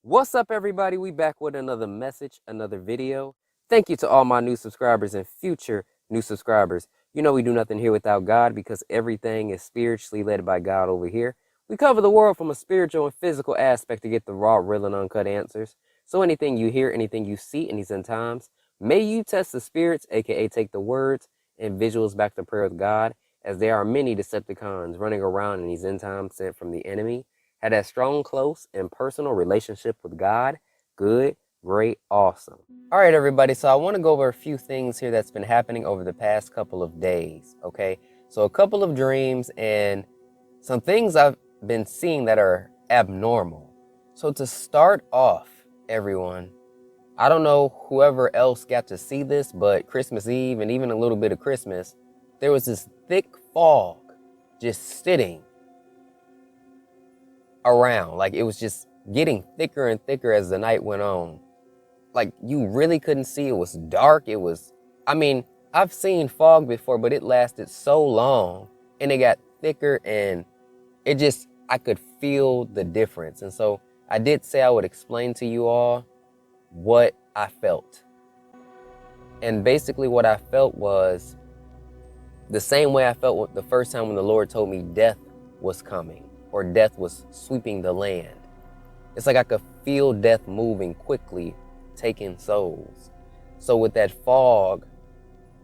What's up, everybody? We back with another message, another video. Thank you to all my new subscribers and future new subscribers. You know we do nothing here without God because everything is spiritually led by God over here. We cover the world from a spiritual and physical aspect to get the raw, real, and uncut answers. So anything you hear, anything you see in these end times, may you test the spirits, aka take the words and visuals back to prayer with God, as there are many Decepticons running around in these end times sent from the enemy. Had that strong, close, and personal relationship with God. Good, great, awesome. All right, everybody. So I want to go over a few things here that's been happening over the past couple of days. Okay. So a couple of dreams and some things I've been seeing that are abnormal. So to start off, everyone, I don't know whoever else got to see this, but Christmas Eve and even a little bit of Christmas, there was this thick fog just sitting around. Like it was just getting thicker and thicker as the night went on. Like you really couldn't see. It was dark. I've seen fog before, but it lasted so long and it got thicker and I could feel the difference. And so I did say I would explain to you all what I felt. And basically what I felt was the same way I felt the first time when the Lord told me death was coming or death was sweeping the land. It's like I could feel death moving quickly, taking souls. So with that fog,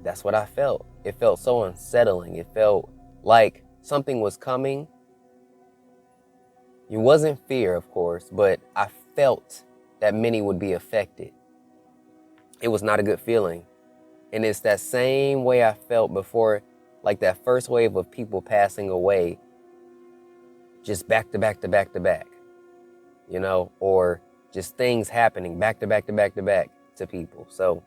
that's what I felt. It felt so unsettling. It felt like something was coming. It wasn't fear, of course, but I felt that many would be affected. It was not a good feeling. And it's that same way I felt before, like that first wave of people passing away, just back to back to back to back, or just things happening back to back to back to back to people. So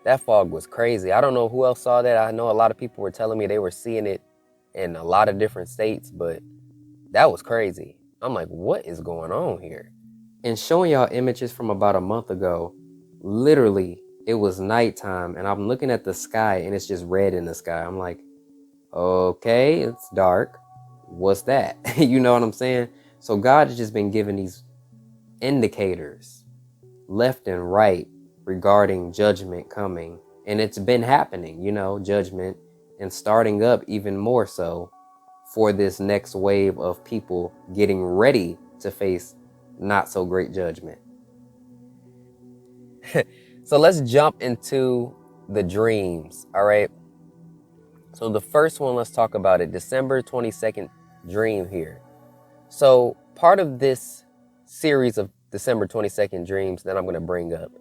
that fog was crazy. I don't know who else saw that. I know a lot of people were telling me they were seeing it in a lot of different states, but that was crazy. I'm like, what is going on here? And showing y'all images from about a month ago, literally it was nighttime and I'm looking at the sky and it's just red in the sky. I'm like, okay, it's dark. What's that? You know what I'm saying? So God has just been giving these indicators left and right regarding judgment coming. And it's been happening, judgment, and starting up even more so for this next wave of people getting ready to face not so great judgment. So let's jump into the dreams, all right? So the first one, let's talk about it. December 22nd dream here. So part of this series of December 22nd dreams that I'm going to bring up,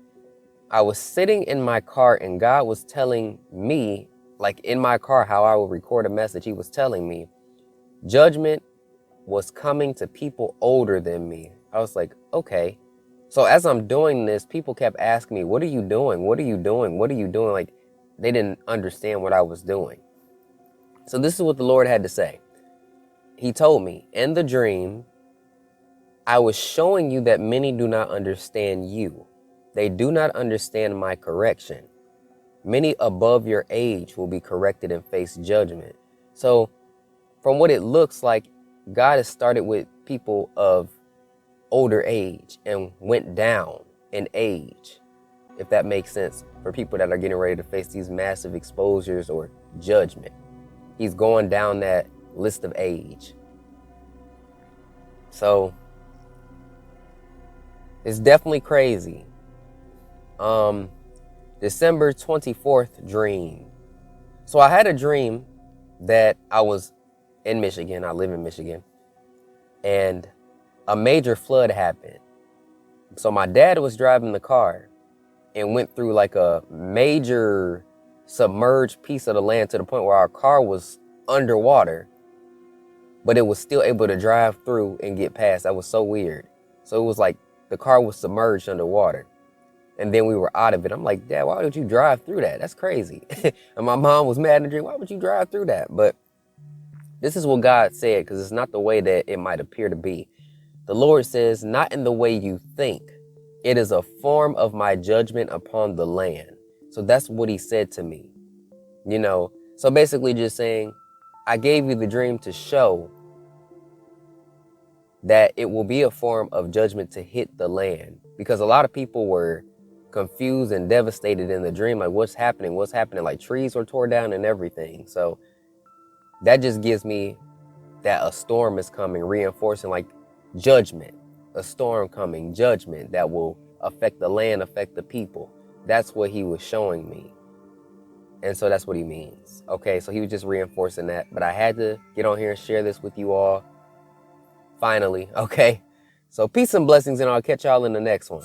I was sitting in my car and God was telling me, like in my car, how I would record a message. He was telling me judgment was coming to people older than me. I was like, okay. So as I'm doing this, people kept asking me, what are you doing? What are you doing? What are you doing? Like they didn't understand what I was doing. So this is what the Lord had to say. He told me in the dream, I was showing you that many do not understand you. They do not understand my correction. Many above your age will be corrected and face judgment. So from what it looks like, God has started with people of older age and went down in age, if that makes sense, for people that are getting ready to face these massive exposures or judgment. He's going down that list of age. So it's definitely crazy. December 24th dream. So I had a dream that I was in Michigan. I live in Michigan. And a major flood happened. So my dad was driving the car and went through like a major submerged piece of the land to the point where our car was underwater, but it was still able to drive through and get past. That was so weird. So it was like the car was submerged underwater. And then we were out of it. I'm like, Dad, why would you drive through that? That's crazy. And my mom was mad in the dream. Why would you drive through that? But this is what God said, because it's not the way that it might appear to be. The Lord says, not in the way you think. It is a form of my judgment upon the land. So that's what he said to me. So basically just saying, I gave you the dream to show that it will be a form of judgment to hit the land, because a lot of people were confused and devastated in the dream, like what's happening, like trees were torn down and everything. So that just gives me that a storm is coming, reinforcing like judgment, a storm coming, judgment that will affect the land, affect the people. That's what he was showing me. And so that's what he means. Okay, so he was just reinforcing that, but I had to get on here and share this with you all finally. Okay, so peace and blessings, and I'll catch y'all in the next one.